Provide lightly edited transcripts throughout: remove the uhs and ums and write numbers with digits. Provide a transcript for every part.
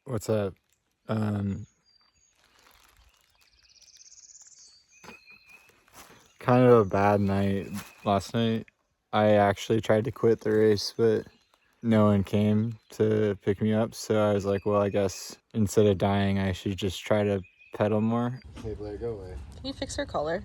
What's up? Um, Kind of a bad night last night. I actually tried to quit the race, but no one came to pick me up. So I was like, well, I guess instead of dying, I should just try to pedal more. Hey, Blair, go away. Can you fix her collar?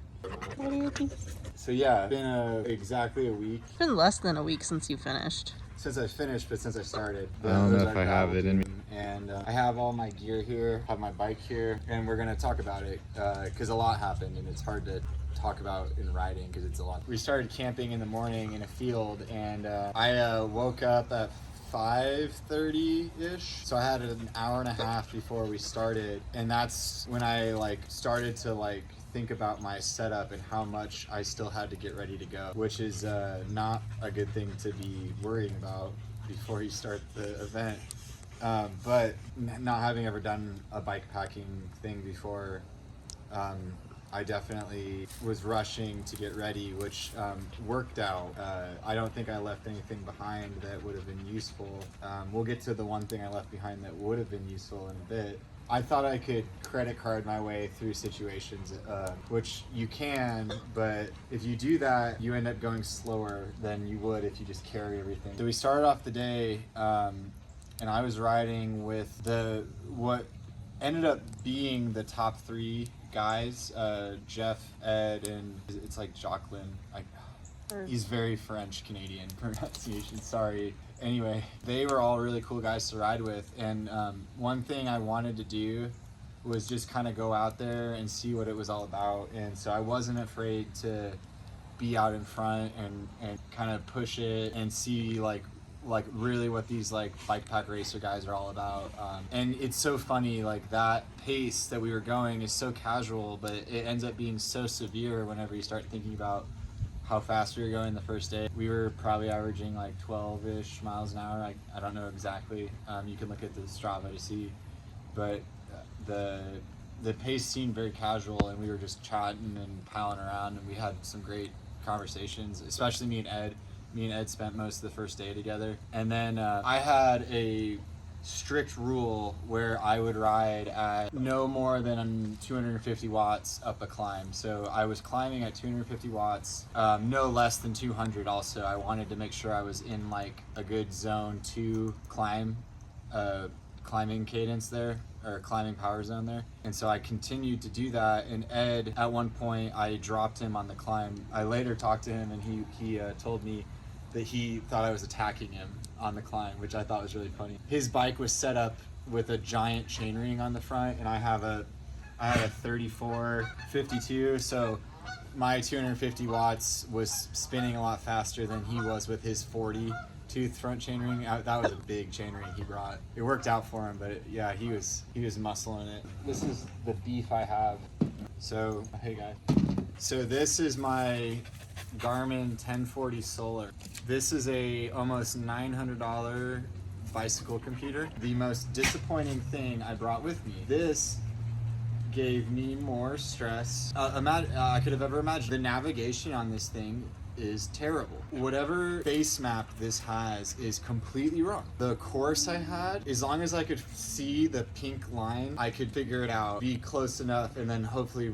So yeah, it's been exactly a week. It's been less than a week since you finished. Since I finished, but since I started. I don't know if I have it in me. And I have all my gear here, have my bike here, and we're gonna talk about it because a lot happened and it's hard to talk about in riding because it's a lot. We started camping in the morning in a field, and I woke up at 5:30-ish, so I had an hour and a half before we started, and that's when I started to think about my setup and how much I still had to get ready to go, which is not a good thing to be worrying about before you start the event. But not having ever done a bike packing thing before, I definitely was rushing to get ready, which worked out. I don't think I left anything behind that would have been useful. We'll get to the one thing I left behind that would have been useful in a bit. I thought I could credit card my way through situations, which you can, but if you do that, you end up going slower than you would if you just carry everything. So we started off the day, and I was riding with what ended up being the top three guys, Jeff, Ed, and it's like Jacqueline. He's very French Canadian pronunciation, sorry. Anyway, they were all really cool guys to ride with, and one thing I wanted to do was just kind of go out there and see what it was all about, and so I wasn't afraid to be out in front and kind of push it and see like really what these bike pack racer guys are all about. And it's so funny, that pace that we were going is so casual, but it ends up being so severe whenever you start thinking about how fast we were going the first day. We were probably averaging 12-ish miles an hour. I don't know exactly. You can look at the Strava to see, but the pace seemed very casual, and we were just chatting and palling around, and we had some great conversations, especially me and Ed. Me and Ed spent most of the first day together. And then I had a strict rule where I would ride at no more than 250 watts up a climb. So I was climbing at 250 watts, no less than 200 also. I wanted to make sure I was in a good zone 2 climbing cadence there, or climbing power zone there. And so I continued to do that, and Ed, at one point, I dropped him on the climb. I later talked to him, and he told me that he thought I was attacking him on the climb, which I thought was really funny. His bike was set up with a giant chainring on the front, and I had a 3452, so my 250 watts was spinning a lot faster than he was with his 40 tooth front chainring. That was a big chainring he brought. It worked out for him, but yeah, he was muscling it. This is the beef I have. So, hey guys. So this is my Garmin 1040 Solar. This is a almost $900 bicycle computer. The most disappointing thing I brought with me. This gave me more stress I could have ever imagined. The navigation on this thing is terrible. Whatever base map this has is completely wrong. The course I had, as long as I could see the pink line, I could figure it out, be close enough, and then hopefully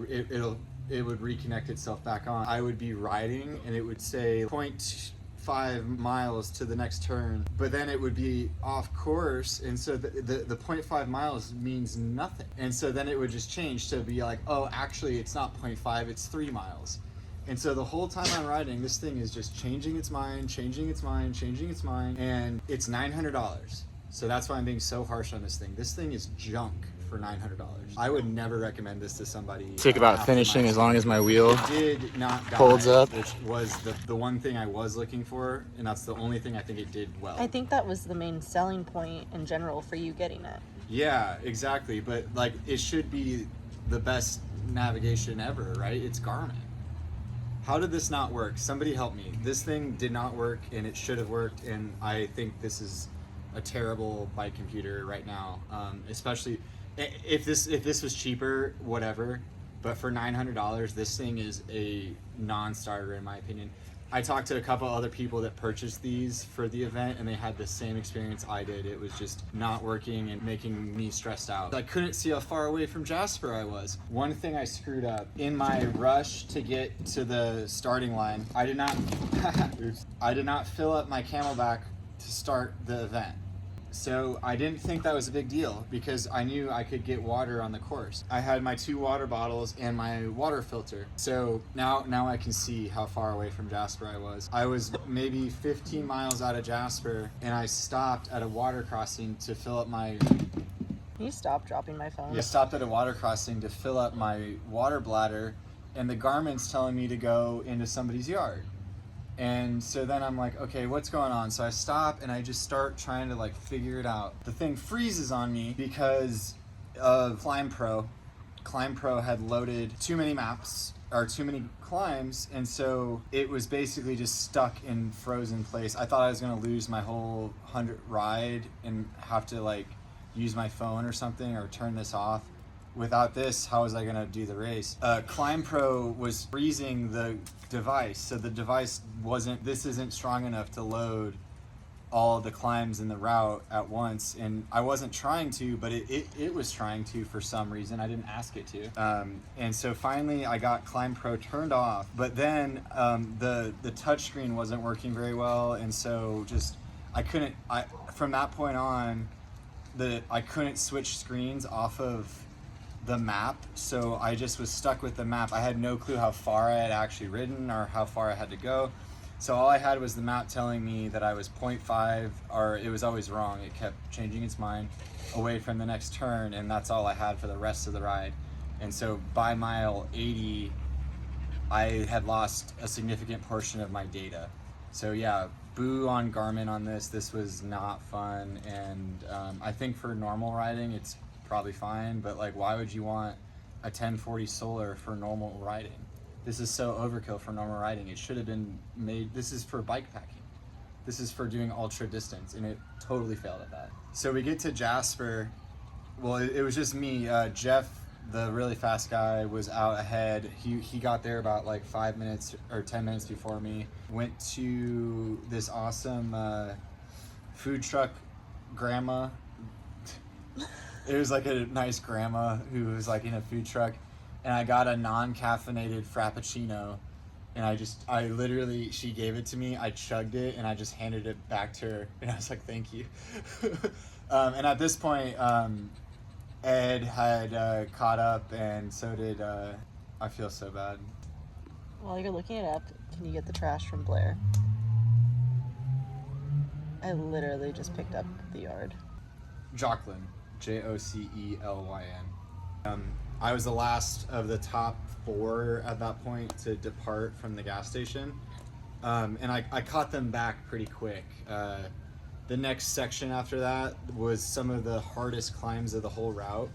it would reconnect itself back on. I would be riding and it would say 0.5 miles to the next turn, but then it would be off course, and so the 0.5 miles means nothing. And so then it would just change to be like, oh, actually it's not 0.5, it's 3 miles. And so the whole time I'm riding, this thing is just changing its mind, and it's $900. So that's why I'm being so harsh on this thing. This thing is junk for $900. I would never recommend this to somebody. Think about finishing as long as my wheel It did not die, holds up. which was the one thing I was looking for, and that's the only thing I think it did well. I think that was the main selling point in general for you getting it. Yeah, exactly. But it should be the best navigation ever, right? It's Garmin. How did this not work? Somebody help me. This thing did not work, and it should have worked, and I think this is a terrible bike computer right now. Especially if this was cheaper, whatever. But for $900, this thing is a non-starter in my opinion. I talked to a couple other people that purchased these for the event, and they had the same experience I did. It was just not working and making me stressed out. I couldn't see how far away from Jasper I was. One thing I screwed up in my rush to get to the starting line, I did not oops, I did not fill up my Camelback to start the event. So I didn't think that was a big deal because I knew I could get water on the course. I had my 2 water bottles and my water filter. So now I can see how far away from Jasper I was. I was maybe 15 miles out of Jasper, and I stopped at a water crossing to fill up my... Can you stop dropping my phone? I stopped at a water crossing to fill up my water bladder, and the Garmin's telling me to go into somebody's yard. And so then I'm like, okay, what's going on? So I stop and I just start trying to like figure it out. The thing freezes on me because of Climb Pro. Climb Pro had loaded too many maps or too many climbs, and so it was basically just stuck in frozen place. I thought I was gonna lose my whole 100 ride and have to like use my phone or something or turn this off. Without this, how was I gonna do the race? Climb Pro was freezing the device, so the device this isn't strong enough to load all the climbs in the route at once, and I wasn't trying to, but it was trying to for some reason. I didn't ask it to. And so finally I got Climb Pro turned off, but then the touchscreen wasn't working very well, and so just from that point on, I couldn't switch screens off of the map, so I just was stuck with the map. I had no clue how far I had actually ridden or how far I had to go. So all I had was the map telling me that I was 0.5, or it was always wrong. It kept changing its mind away from the next turn, and that's all I had for the rest of the ride. And so by mile 80, I had lost a significant portion of my data. So yeah, boo on Garmin on this. This was not fun, and I think for normal riding, it's probably fine, but like, why would you want a 1040 solar for normal riding? This is so overkill for normal riding. It should have been made, this is for bike packing. This is for doing ultra distance, and it totally failed at that. So we get to Jasper. Well, it was just me. Jeff, the really fast guy, was out ahead. He got there about like 5 minutes or 10 minutes before me. Went to this awesome food truck grandma. It was like a nice grandma who was like in a food truck, and I got a non-caffeinated Frappuccino, and I literally, she gave it to me, I chugged it, and I just handed it back to her, and I was like, thank you. And at this point, Ed had caught up, and so did, I feel so bad. While you're looking it up, can you get the trash from Blair? I literally just picked up the yard. Joclyn. Jocelyn. I was the last of the top 4 at that point to depart from the gas station, and I caught them back pretty quick. The next section after that was some of the hardest climbs of the whole route.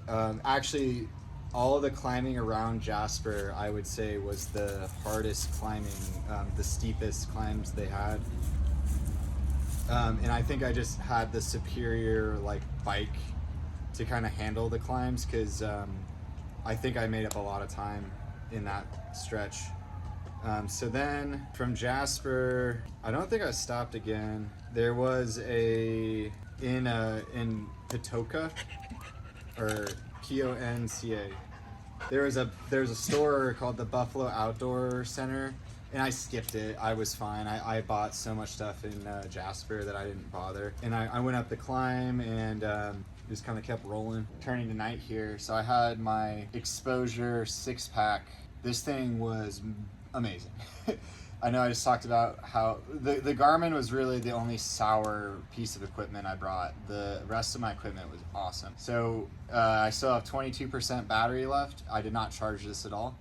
Actually, all of the climbing around Jasper, I would say, was the hardest climbing, the steepest climbs they had. And I think I just had the superior like bike to kind of handle the climbs, because I think I made up a lot of time in that stretch. So then from Jasper, I don't think I stopped again. There was in Patoka, or Ponca. There's a store called the Buffalo Outdoor Center, and I skipped it. I was fine. I bought so much stuff in Jasper that I didn't bother. And I went up the climb and just kind of kept rolling. Turning to night here, so I had my Exposure 6-pack. This thing was amazing. I know I just talked about how the Garmin was really the only sour piece of equipment I brought. The rest of my equipment was awesome. So I still have 22% battery left. I did not charge this at all.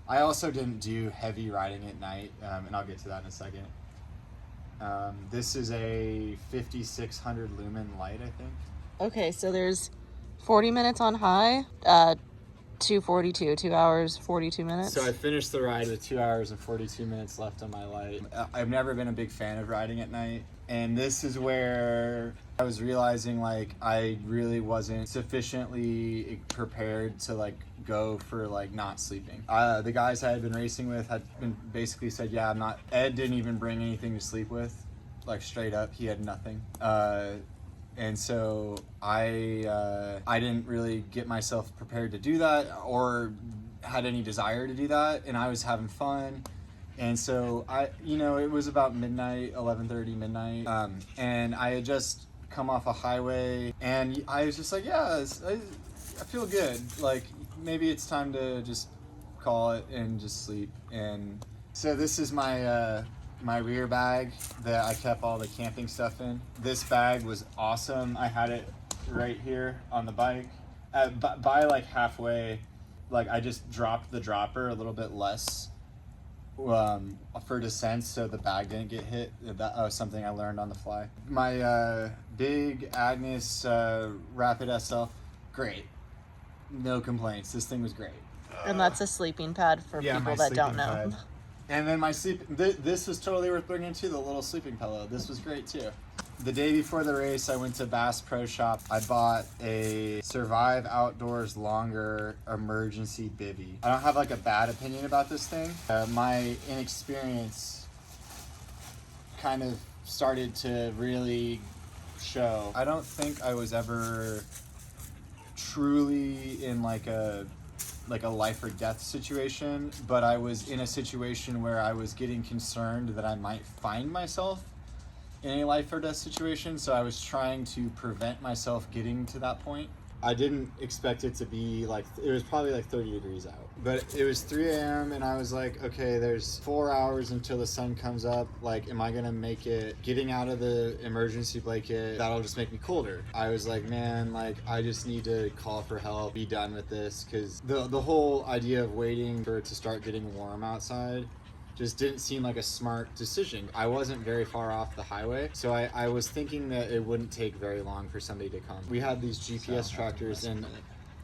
I also didn't do heavy riding at night, and I'll get to that in a second. This is a 5600 lumen light, I think. Okay, so there's 40 minutes on high, 2:42, 2 hours, 42 minutes. So I finished the ride with 2 hours and 42 minutes left on my light. I've never been a big fan of riding at night, And this is where I was realizing like I really wasn't sufficiently prepared to like go for like not sleeping. The guys I had been racing with had been basically said, yeah, I'm not. Ed didn't even bring anything to sleep with, like straight up, he had nothing. And so I didn't really get myself prepared to do that or had any desire to do that, and I was having fun. And so it was about midnight, 11:30 midnight, and I had just come off a highway, and I was just like, yeah, I feel good. Like maybe it's time to just call it and just sleep. And so this is my my rear bag that I kept all the camping stuff in. This bag was awesome. I had it right here on the bike. By like halfway, like I just dropped the dropper a little bit less for descent, so the bag didn't get hit. That was something I learned on the fly. My big Agnes Rapid SL, great. No complaints. This thing was great. And that's a sleeping pad for people that don't know. Pad. And then my this was totally worth bringing too, the little sleeping pillow. This was great too. The day before the race, I went to Bass Pro Shop. I bought a Survive Outdoors Longer emergency bivvy. I don't have like a bad opinion about this thing. My inexperience kind of started to really show. I don't think I was ever truly in like a life or death situation, but I was in a situation where I was getting concerned that I might find myself in a life or death situation, so I was trying to prevent myself getting to that point. I didn't expect it to be like, it was probably like 30 degrees out, but it was 3 a.m. and I was like, okay, there's 4 hours until the sun comes up. Like, am I gonna make it getting out of the emergency blanket? That'll just make me colder. I was like, man, like I just need to call for help, be done with this, because the whole idea of waiting for it to start getting warm outside just didn't seem like a smart decision. I wasn't very far off the highway, so I was thinking that it wouldn't take very long for somebody to come. We had these GPS trackers, and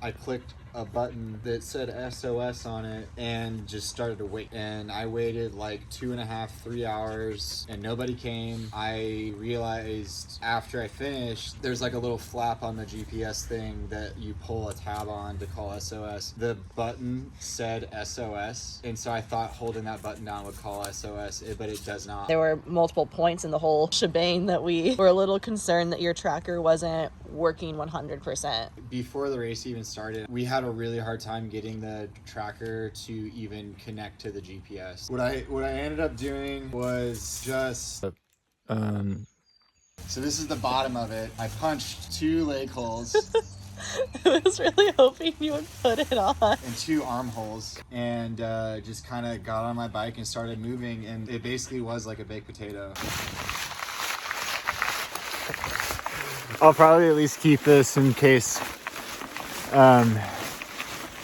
I clicked a button that said SOS on it and just started to wait. And I waited like 2.5, 3 hours and nobody came. I realized after I finished, there's like a little flap on the GPS thing that you pull a tab on to call SOS. The button said SOS, and so I thought holding that button down would call SOS, but it does not. There were multiple points in the whole shebang that we were a little concerned that your tracker wasn't working 100%. Before the race even started, we had a really hard time getting the tracker to even connect to the GPS. What I ended up doing was just so this is the bottom of it. I punched 2 leg holes. I was really hoping you would put it on. And 2 armholes, and just kind of got on my bike and started moving, and it basically was like a baked potato. I'll probably at least keep this in case,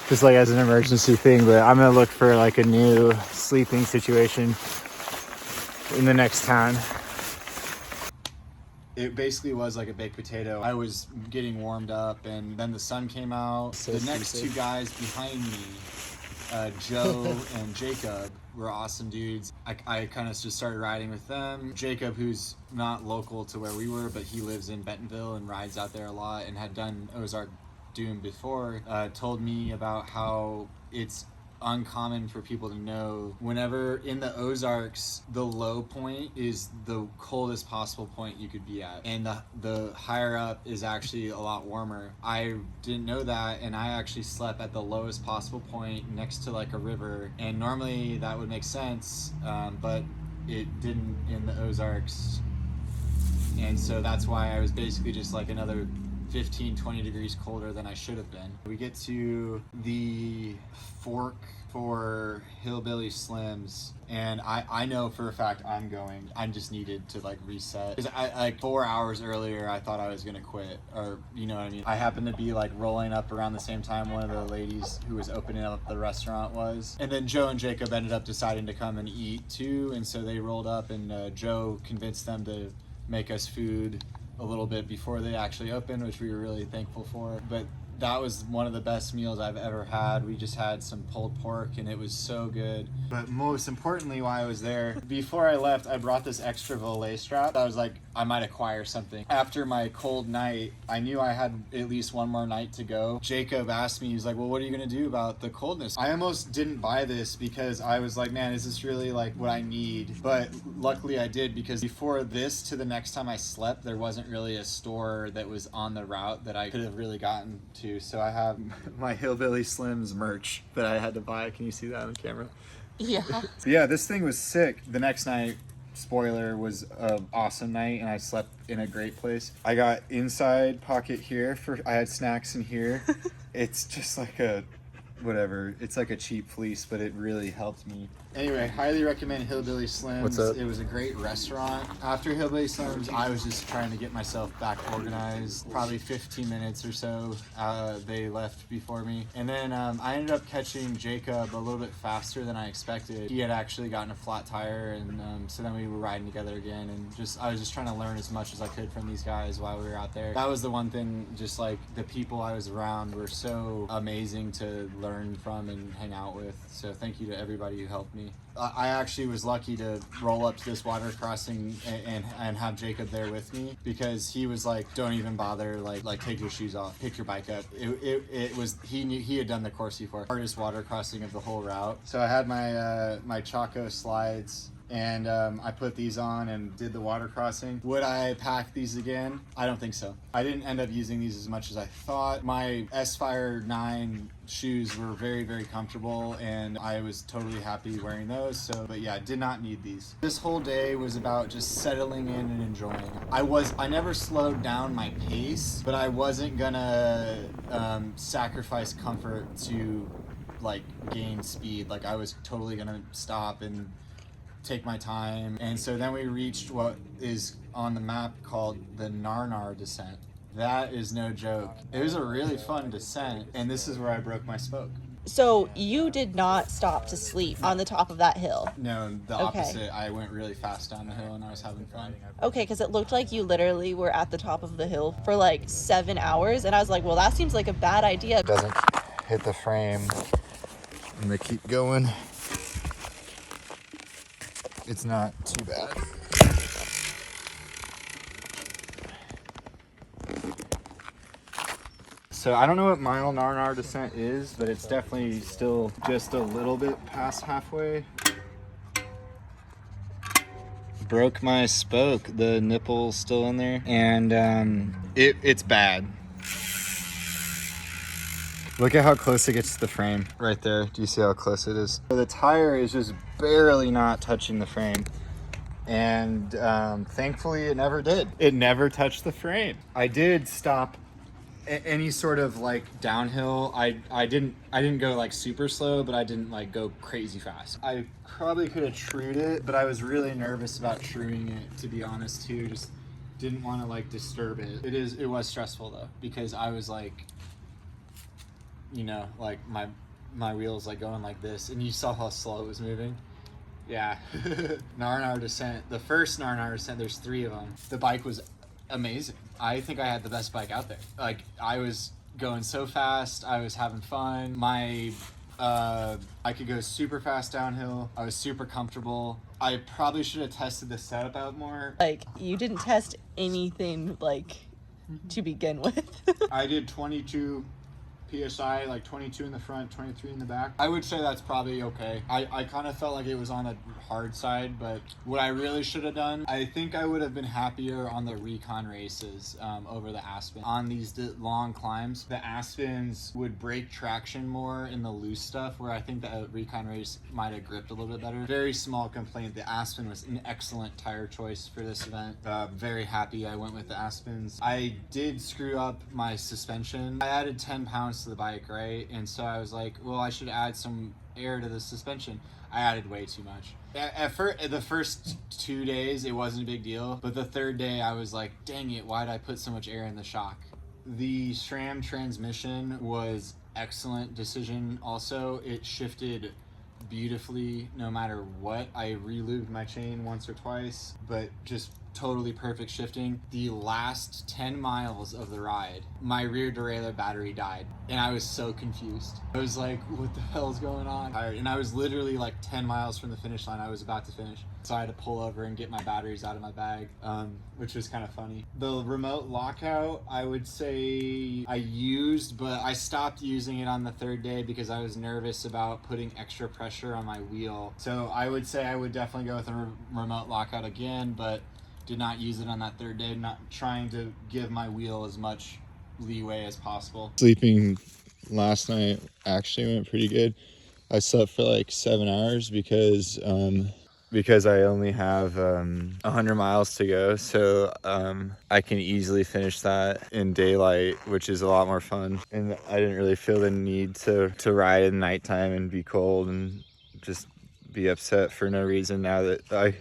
just like as an emergency thing, but I'm gonna look for like a new sleeping situation in the next town. It basically was like a baked potato. I was getting warmed up, and then the sun came out. So the next stupid. 2 guys behind me, Joe and Jacob, were awesome dudes. I kind of just started riding with them. Jacob, who's not local to where we were, but he lives in Bentonville and rides out there a lot and had done Ozark Doom before, told me about how it's uncommon for people to know whenever in the Ozarks, the low point is the coldest possible point you could be at, and the higher up is actually a lot warmer. I didn't know that, and I actually slept at the lowest possible point next to like a river, and normally that would make sense, but it didn't in the Ozarks, and so that's why I was basically just like another 15-20 degrees colder than I should have been. We get to the fork for Hillbilly Slims, and I know for a fact I'm going. I just needed to like reset, because I like 4 hours earlier I thought I was gonna quit, or you know what I mean. I happened to be like rolling up around the same time one of the ladies who was opening up the restaurant was, and then Joe and Jacob ended up deciding to come and eat too, and so they rolled up, and Joe convinced them to make us food a little bit before they actually opened, which we were really thankful for. But that was one of the best meals I've ever had. We just had some pulled pork, and it was so good. But most importantly, while I was there, before I left, I brought this extra belay strap. I was like, I might acquire something. After my cold night, I knew I had at least one more night to go. Jacob asked me, he's like, well, what are you going to do about the coldness? I almost didn't buy this because I was like, man, is this really like what I need? But luckily I did, because before this to the next time I slept, there wasn't really a store that was on the route that I could have really gotten to. So I have my Hillbilly Slims merch that I had to buy. Can you see that on camera? Yeah. So yeah, this thing was sick. The next night, spoiler, was an awesome night, and I slept in a great place. I got inside pocket here I had snacks in here. It's just like a whatever. It's like a cheap fleece, but it really helped me. Anyway, highly recommend Hillbilly Slims. What's up? It was a great restaurant. After Hillbilly Slims, I was just trying to get myself back organized. Probably 15 minutes or so, they left before me. And then I ended up catching Jacob a little bit faster than I expected. He had actually gotten a flat tire, and so then we were riding together again. And I was just trying to learn as much as I could from these guys while we were out there. That was the one thing, just like the people I was around were so amazing to learn from and hang out with. So thank you to everybody who helped me. I actually was lucky to roll up to this water crossing and have Jacob there with me, because he was like, don't even bother, like take your shoes off, pick your bike up. It was, he had done the course before. Hardest water crossing of the whole route. So I had my my Chaco slides, and I put these on and did the water crossing. Would I pack these again? I don't think so. I didn't end up using these as much as I thought. My S-Fire 9 shoes were very, very comfortable, and I was totally happy wearing those. So, but yeah, did not need these. This whole day was about just settling in and enjoying. I never slowed down my pace, but I wasn't gonna sacrifice comfort to like gain speed. Like I was totally gonna stop and take my time. And so then we reached what is on the map called the Narnar descent. That is no joke. It was a really fun descent, and this is where I broke my spoke. So you did not stop to sleep on the top of that hill? No, the Okay. opposite. I went really fast down the hill and I was having fun. Okay, because it looked like you literally were at the top of the hill for like 7 hours, and I was like, well, that seems like a bad idea. It doesn't hit the frame. I'm gonna keep going. It's not too bad. So I don't know what mile Narnar descent is, but it's definitely still just a little bit past halfway. Broke my spoke. The nipple's still in there, and it's bad. Look at how close it gets to the frame right there. Do you see how close it is? So the tire is just barely not touching the frame. And thankfully it never did. It never touched the frame. I did stop any sort of like downhill. I didn't go like super slow, but I didn't like go crazy fast. I probably could have trued it, but I was really nervous about truing it, to be honest too. Just didn't want to like disturb it. It was stressful though, because I was like, you know, like my wheels like going like this, and you saw how slow it was moving. Yeah. Narnar descent, the first Narnar descent, there's 3 of them. The bike was amazing. I think I had the best bike out there. Like I was going so fast, I was having fun. I could go super fast downhill. I was super comfortable. I probably should have tested the setup out more. Like, you didn't test anything, like, to begin with. I did 22 PSI, like 22 in the front, 23 in the back. I would say that's probably okay. I kind of felt like it was on the hard side, but what I really should have done, I think I would have been happier on the recon races over the Aspen. On these long climbs, the Aspens would break traction more in the loose stuff, where I think the recon race might have gripped a little bit better. Very small complaint. The Aspen was an excellent tire choice for this event. Very happy I went with the Aspens. I did screw up my suspension. I added 10 pounds to the bike, right? And so I was like, well, I should add some air to the suspension. I added way too much. The first 2 days, it wasn't a big deal, but the third day I was like, dang it, why did I put so much air in the shock? The SRAM transmission was excellent decision. Also, it shifted beautifully no matter what. I re-lubed my chain once or twice, but just totally perfect shifting. The last 10 miles of the ride, my rear derailleur battery died, and I was so confused. I was like, what the hell's going on? And I was literally like 10 miles from the finish line. I was about to finish, so I had to pull over and get my batteries out of my bag, which was kind of funny. The remote lockout, I would say I used, but I stopped using it on the third day because I was nervous about putting extra pressure on my wheel. So I would say I would definitely go with a remote lockout again, but did not use it on that third day, not trying to give my wheel as much leeway as possible. Sleeping last night actually went pretty good. I slept for like 7 hours because I only have 100 miles to go, so I can easily finish that in daylight, which is a lot more fun. And I didn't really feel the need to ride in nighttime and be cold and just be upset for no reason now that I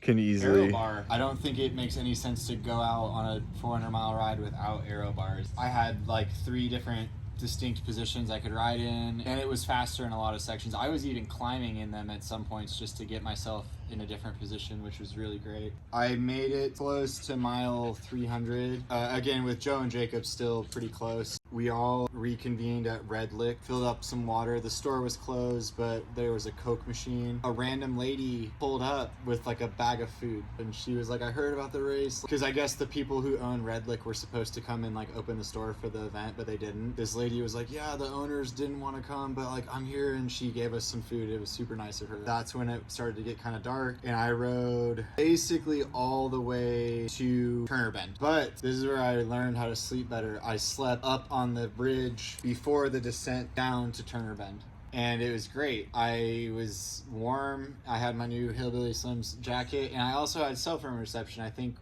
can easily. Aero bar. I don't think it makes any sense to go out on a 400-mile ride without aero bars. I had like 3 different distinct positions I could ride in, and it was faster in a lot of sections. I was even climbing in them at some points just to get myself in a different position, which was really great. I made it close to mile 300. Again, with Joe and Jacob still pretty close. We all reconvened at Red Lick, filled up some water. The store was closed, but there was a Coke machine. A random lady pulled up with like a bag of food, and she was like, I heard about the race. Because I guess the people who own Red Lick were supposed to come and like open the store for the event, but they didn't. This lady was like, yeah, the owners didn't want to come, but like I'm here, and she gave us some food. It was super nice of her. That's when it started to get kind of dark, and I rode basically all the way to Turner Bend. But this is where I learned how to sleep better. I slept up on the bridge before the descent down to Turner Bend, and it was great. I was warm. I had my new Hillbilly Slims jacket, and I also had cell phone reception. I think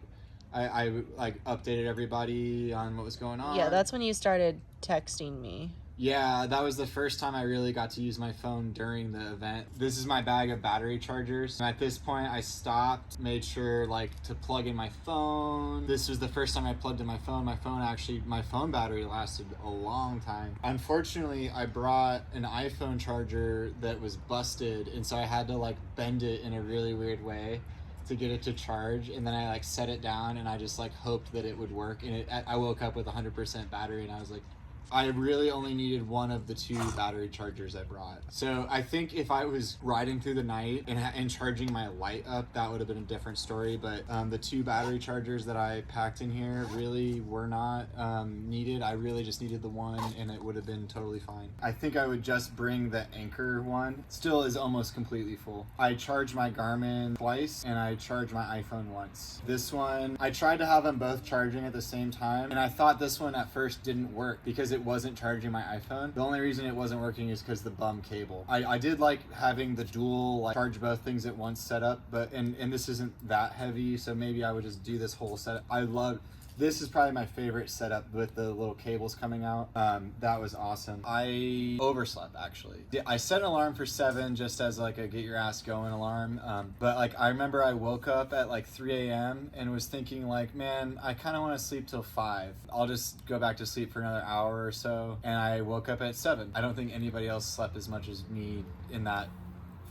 I like updated everybody on what was going on. Yeah, that's when you started texting me. Yeah, that was the first time I really got to use my phone during the event. This is my bag of battery chargers. At this point, I stopped, made sure like to plug in my phone. This was the first time I plugged in my phone. My phone battery lasted a long time. Unfortunately, I brought an iPhone charger that was busted, and so I had to like bend it in a really weird way to get it to charge, and then I like set it down, and I just like hoped that it would work, and I woke up with 100% battery, and I was like, I really only needed one of the 2 battery chargers I brought. So I think if I was riding through the night and charging my light up, that would have been a different story. But the 2 battery chargers that I packed in here really were not needed. I really just needed the one, and it would have been totally fine. I think I would just bring the Anchor one. Still is almost completely full. I charged my Garmin twice, and I charged my iPhone once. This one, I tried to have them both charging at the same time, and I thought this one at first didn't work because it wasn't charging my iPhone. The only reason it wasn't working is because the bum cable. I did like having the dual like charge both things at once setup, but and this isn't that heavy, so maybe I would just do this whole setup. This is probably my favorite setup with the little cables coming out. That was awesome. I overslept actually. I set an alarm for 7 just as like a get your ass going alarm. But like I remember I woke up at like 3 a.m. and was thinking like, man, I kind of want to sleep till 5. I'll just go back to sleep for another hour or so. And I woke up at 7. I don't think anybody else slept as much as me in that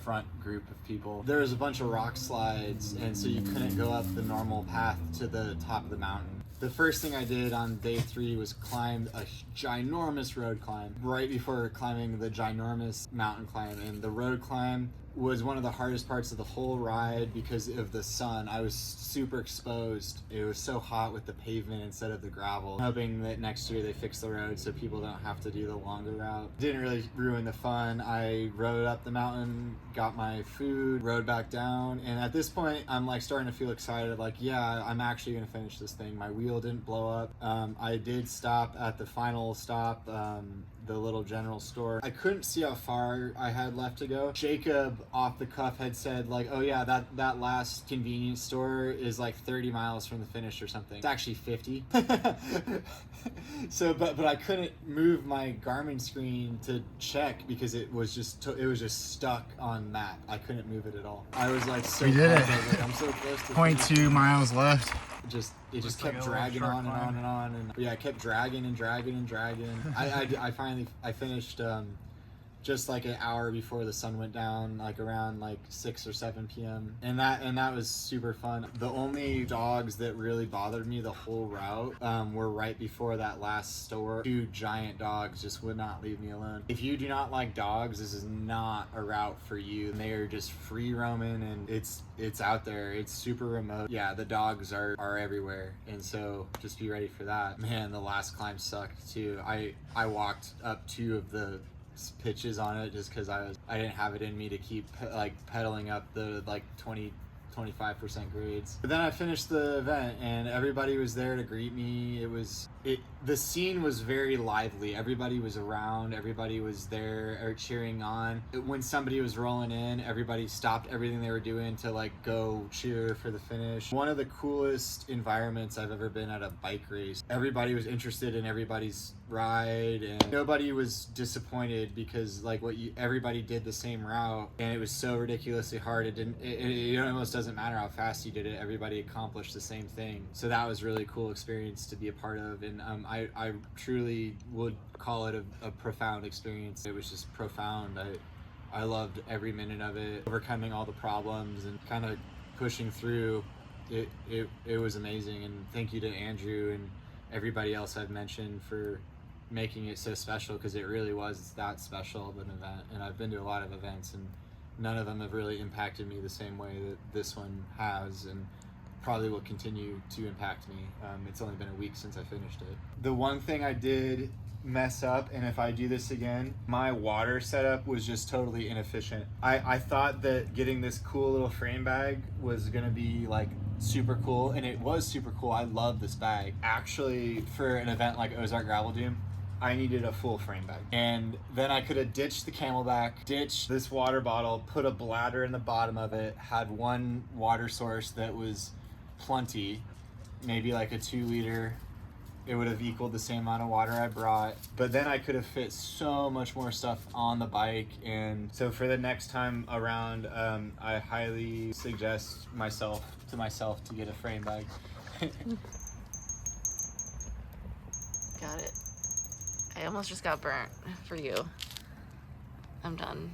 front group of people. There was a bunch of rock slides, and so you couldn't go up the normal path to the top of the mountain. The first thing I did on day 3 was climb a ginormous road climb right before climbing the ginormous mountain climb. And the road climb was one of the hardest parts of the whole ride because of the sun. I was super exposed. It was so hot with the pavement instead of the gravel. I'm hoping that next year they fix the road so people don't have to do the longer route. Didn't really ruin the fun. I rode up the mountain, got my food, rode back down, and at this point I'm like starting to feel excited, like yeah, I'm actually gonna finish this thing. My wheel didn't blow up. I did stop at the final stop, the little general store. I couldn't see how far I had left to go. Jacob off the cuff had said like, oh yeah, that last convenience store is like 30 miles from the finish or something. It's actually 50. So but I couldn't move my Garmin screen to check because it was just stuck on that. I couldn't move it at all. I was like so We did it. Like, I'm so close to 0.2 miles left. It just kept dragging on and on and on, and yeah, I kept dragging and dragging and dragging. I finished just like an hour before the sun went down, like around like 6 or 7 p.m. And that was super fun. The only dogs that really bothered me the whole route were right before that last store. 2 giant dogs just would not leave me alone. If you do not like dogs, this is not a route for you. They are just free roaming, and it's out there. It's super remote. Yeah, the dogs are everywhere, and so just be ready for that. Man, the last climb sucked too. I walked up 2 of the pitches on it just because I didn't have it in me to keep like pedaling up the like 25% grades. But then I finished the event and everybody was there to greet me. The scene was very lively. Everybody was around, everybody was there or cheering on. When somebody was rolling in, everybody stopped everything they were doing to like go cheer for the finish. One of the coolest environments I've ever been at a bike race. Everybody was interested in everybody's ride and nobody was disappointed because like everybody did the same route and it was so ridiculously hard. It almost doesn't matter how fast you did it. Everybody accomplished the same thing. So that was really cool experience to be a part of. And I truly would call it a profound experience. It was just profound. I loved every minute of it. Overcoming all the problems and kind of pushing through. It was amazing. And thank you to Andrew and everybody else I've mentioned for making it so special, because it really was that special of an event. And I've been to a lot of events and none of them have really impacted me the same way that this one has, and probably will continue to impact me. It's only been a week since I finished it. The one thing I did mess up, and if I do this again, my water setup was just totally inefficient. I thought that getting this cool little frame bag was gonna be like super cool, and it was super cool. I love this bag. Actually, for an event like Ozark Gravel Doom, I needed a full frame bag. And then I could have ditched the Camelback, ditched this water bottle, put a bladder in the bottom of it, had one water source that was plenty, maybe like a 2 liter. It would have equaled the same amount of water I brought. But then I could have fit so much more stuff on the bike. And so for the next time around, I highly suggest myself to get a frame bag. Got it. I almost just got burnt for you. I'm done.